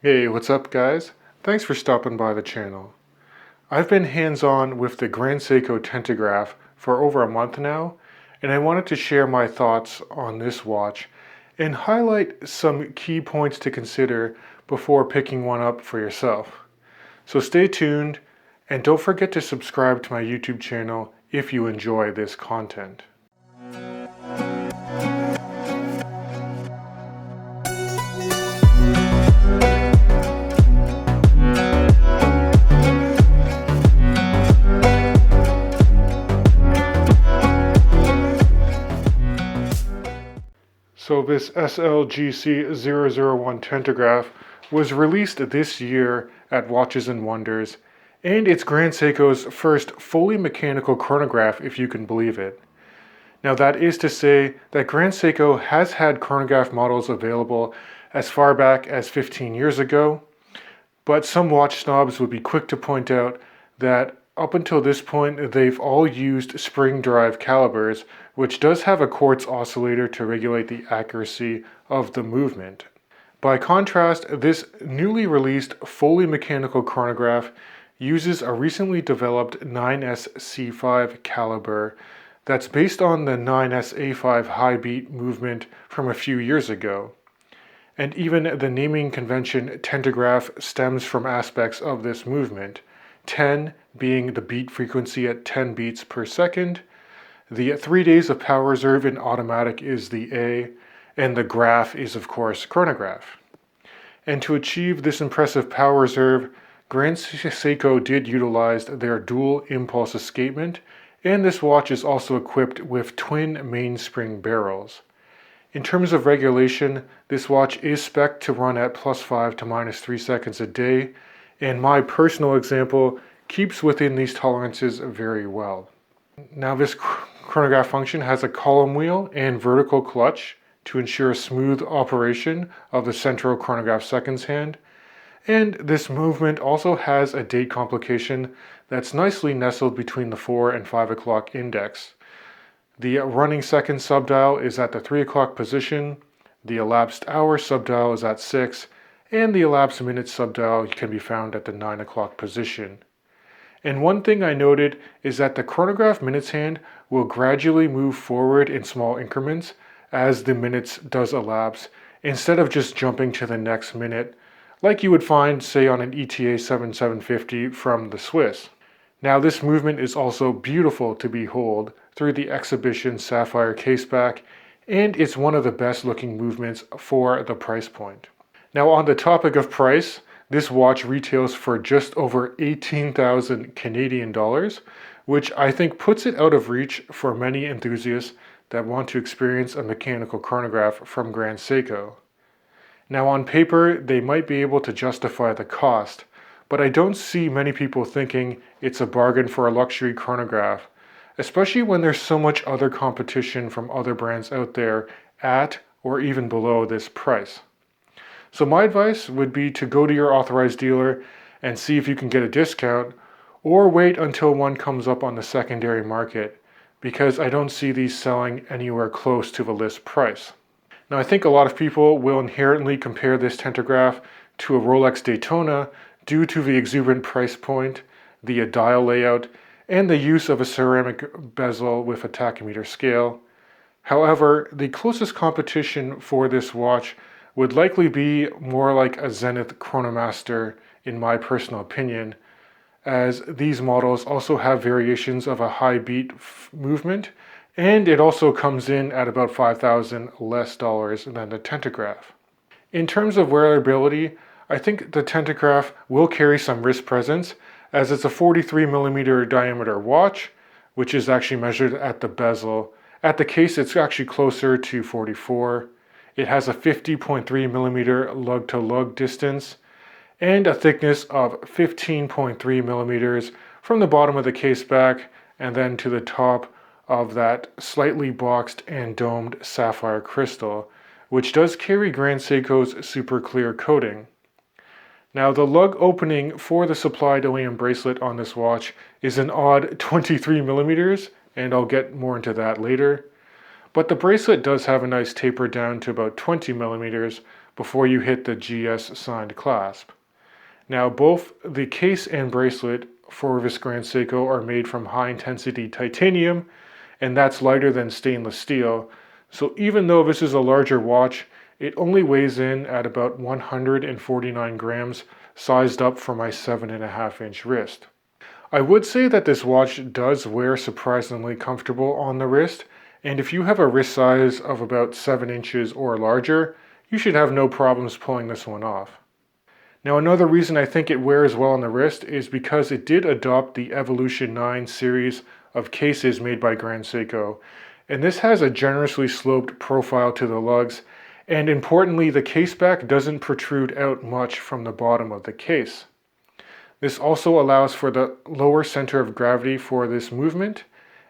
Hey, what's up guys? Thanks for stopping by the channel. I've been hands-on with the Grand Seiko Tentagraph for over a month now, and I wanted to share my thoughts on this watch and highlight some key points to consider before picking one up for yourself. So stay tuned, and don't forget to subscribe to my YouTube channel if you enjoy this content. So this SLGC001 Tentagraph was released this year at Watches and Wonders, and it's Grand Seiko's first fully mechanical chronograph, if you can believe it. Now that is to say that Grand Seiko has had chronograph models available as far back as 15 years ago, but some watch snobs would be quick to point out that up until this point, they've all used spring drive calibers, which does have a quartz oscillator to regulate the accuracy of the movement. By contrast, this newly released fully mechanical chronograph uses a recently developed 9S-C5 caliber that's based on the 9S-A5 high beat movement from a few years ago. And even the naming convention Tentagraph stems from aspects of this movement. 10 being the beat frequency at 10 beats per second. The 3 days of power reserve in automatic is the A, and the graph is of course chronograph. And to achieve this impressive power reserve, Grand Seiko did utilize their dual impulse escapement, and this watch is also equipped with twin mainspring barrels. In terms of regulation, this watch is spec'd to run at +5 to -3 seconds a day, and my personal example keeps within these tolerances very well. Now this chronograph function has a column wheel and vertical clutch to ensure smooth operation of the central chronograph seconds hand, and this movement also has a date complication that's nicely nestled between the 4 and 5 o'clock index. The running second subdial is at the 3 o'clock position, the elapsed hour subdial is at 6, and the elapsed minute subdial can be found at the 9 o'clock position. And one thing I noted is that the chronograph minutes hand will gradually move forward in small increments as the minutes does elapse, instead of just jumping to the next minute, like you would find, say, on an ETA 7750 from the Swiss. Now this movement is also beautiful to behold through the exhibition sapphire caseback, and it's one of the best looking movements for the price point. Now on the topic of price, this watch retails for just over 18,000 Canadian dollars, which I think puts it out of reach for many enthusiasts that want to experience a mechanical chronograph from Grand Seiko. Now on paper, they might be able to justify the cost, but I don't see many people thinking it's a bargain for a luxury chronograph, especially when there's so much other competition from other brands out there at or even below this price. So my advice would be to go to your authorized dealer and see if you can get a discount, or wait until one comes up on the secondary market, because I don't see these selling anywhere close to the list price. Now I think a lot of people will inherently compare this Tentagraph to a Rolex Daytona due to the exuberant price point, the dial layout, and the use of a ceramic bezel with a tachymeter scale. However, the closest competition for this watch would likely be more like a Zenith Chronomaster in my personal opinion, as these models also have variations of a high beat movement, and it also comes in at about $5,000 less than the Tentagraph. In terms of wearability, I think the Tentagraph will carry some wrist presence, as it's a 43mm diameter watch, which is actually measured at the bezel. At the case, it's actually closer to 44. It has a 50.3mm lug-to-lug distance and a thickness of 15.3mm from the bottom of the case back and then to the top of that slightly boxed and domed sapphire crystal, which does carry Grand Seiko's super clear coating. Now the lug opening for the supplied OEM bracelet on this watch is an odd 23mm, and I'll get more into that later. But the bracelet does have a nice taper down to about 20mm, before you hit the GS signed clasp. Now both the case and bracelet for this Grand Seiko are made from high intensity titanium, and that's lighter than stainless steel. So even though this is a larger watch, it only weighs in at about 149 grams, sized up for my 7.5-inch wrist. I would say that this watch does wear surprisingly comfortable on the wrist, and if you have a wrist size of about 7 inches or larger, you should have no problems pulling this one off. Now another reason I think it wears well on the wrist is because it did adopt the Evolution 9 series of cases made by Grand Seiko, and this has a generously sloped profile to the lugs, and importantly the case back doesn't protrude out much from the bottom of the case. This also allows for the lower center of gravity for this movement,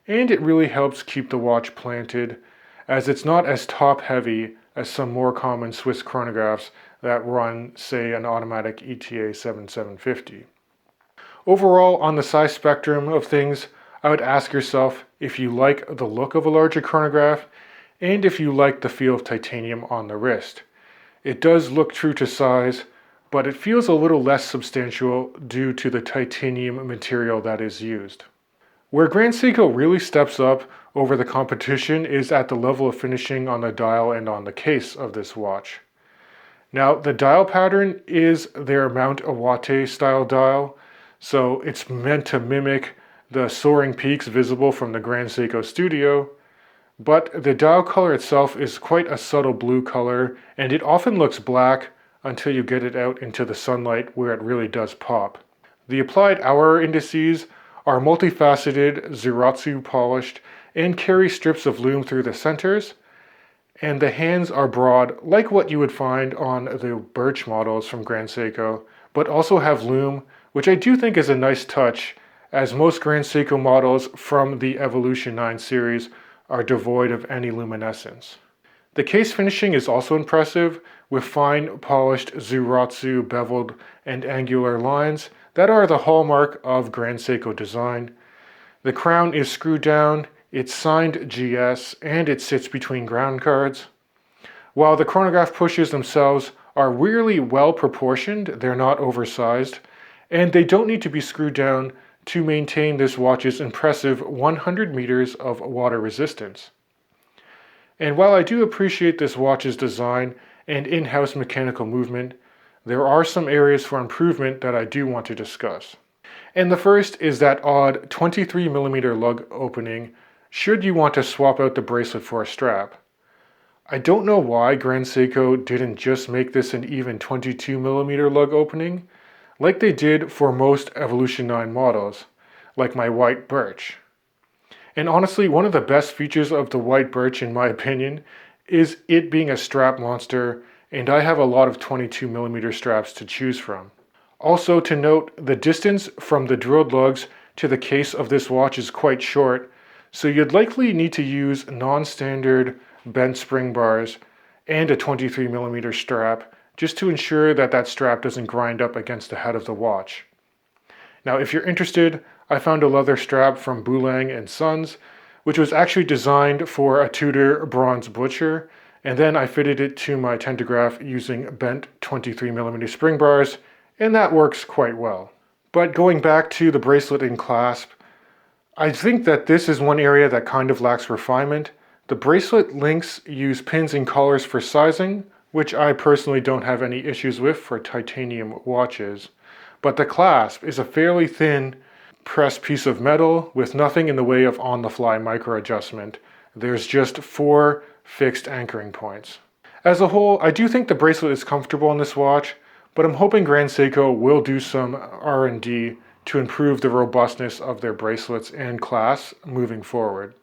and it really helps keep the watch planted, as it's not as top heavy as some more common Swiss chronographs that run, say, an automatic ETA 7750. Overall, on the size spectrum of things, I would ask yourself if you like the look of a larger chronograph and if you like the feel of titanium on the wrist. It does look true to size, but it feels a little less substantial due to the titanium material that is used. Where Grand Seiko really steps up over the competition is at the level of finishing on the dial and on the case of this watch. Now, the dial pattern is their Mount Iwate style dial, so it's meant to mimic the soaring peaks visible from the Grand Seiko studio, but the dial color itself is quite a subtle blue color, and it often looks black until you get it out into the sunlight where it really does pop. The applied hour indices are multifaceted, Zuratsu polished, and carry strips of lume through the centers, and the hands are broad like what you would find on the birch models from Grand Seiko, but also have lume, which I do think is a nice touch, as most Grand Seiko models from the Evolution 9 series are devoid of any luminescence. The case finishing is also impressive, with fine polished Zuratsu beveled and angular lines that are the hallmark of Grand Seiko design. The crown is screwed down, it's signed GS, and it sits between ground cards. While the chronograph pushes themselves are really well proportioned, they're not oversized, and they don't need to be screwed down to maintain this watch's impressive 100 meters of water resistance. And while I do appreciate this watch's design and in-house mechanical movement, there are some areas for improvement that I do want to discuss. And the first is that odd 23mm lug opening should you want to swap out the bracelet for a strap. I don't know why Grand Seiko didn't just make this an even 22mm lug opening, like they did for most Evolution 9 models, like my white birch. And honestly, one of the best features of the white birch, in my opinion, is it being a strap monster, and I have a lot of 22mm straps to choose from. Also to note, the distance from the drilled lugs to the case of this watch is quite short, so you'd likely need to use non-standard bent spring bars and a 23mm strap just to ensure that that strap doesn't grind up against the head of the watch. Now, if you're interested, I found a leather strap from Boulang & Sons, which was actually designed for a Tudor bronze butcher, and then I fitted it to my Tentagraph using bent 23mm spring bars, and that works quite well. But going back to the bracelet and clasp, I think that this is one area that kind of lacks refinement. The bracelet links use pins and collars for sizing, which I personally don't have any issues with for titanium watches. But the clasp is a fairly thin pressed piece of metal with nothing in the way of on-the-fly micro adjustment. There's just 4 fixed anchoring points. As a whole, I do think the bracelet is comfortable on this watch, but I'm hoping Grand Seiko will do some R&D to improve the robustness of their bracelets and clasps moving forward.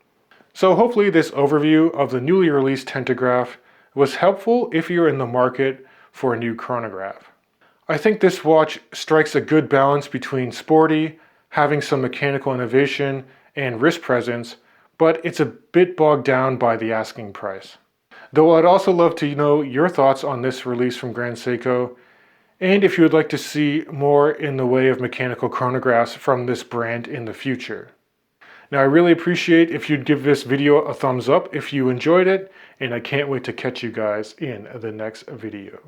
So hopefully this overview of the newly released Tentagraph was helpful if you're in the market for a new chronograph. I think this watch strikes a good balance between sporty, having some mechanical innovation, and wrist presence, but it's a bit bogged down by the asking price. Though I'd also love to know your thoughts on this release from Grand Seiko, and if you would like to see more in the way of mechanical chronographs from this brand in the future. Now I really appreciate if you'd give this video a thumbs up if you enjoyed it, and I can't wait to catch you guys in the next video.